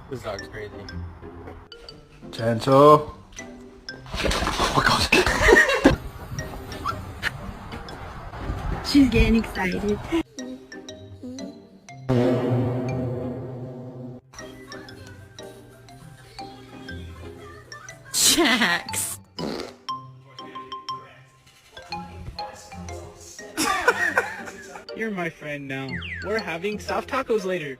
This dog's crazy. Gentle. Oh my god. She's getting excited. Jax. You're my friend now. We're having soft tacos later.